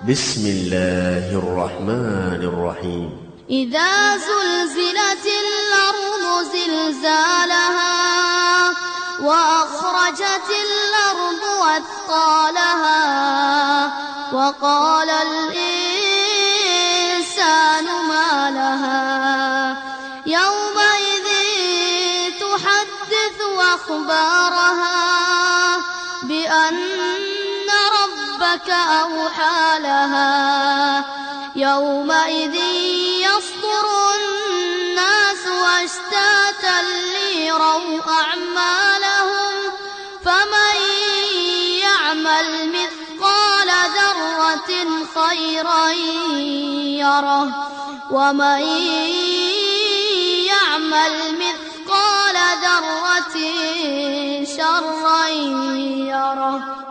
بسم الله الرحمن الرحيم. إذا زلزلت الأرض زلزالها وأخرجت الأرض أثقالها وقال الإنسان ما لها يومئذ تحدث أخبارها بأن ربك أوحى لها يومئذ يصدر الناس أشتاتا ليروا أعمالهم فمن يعمل مثقال ذرة خيرا يره ومن يعمل مثقال ذرة شرا يره.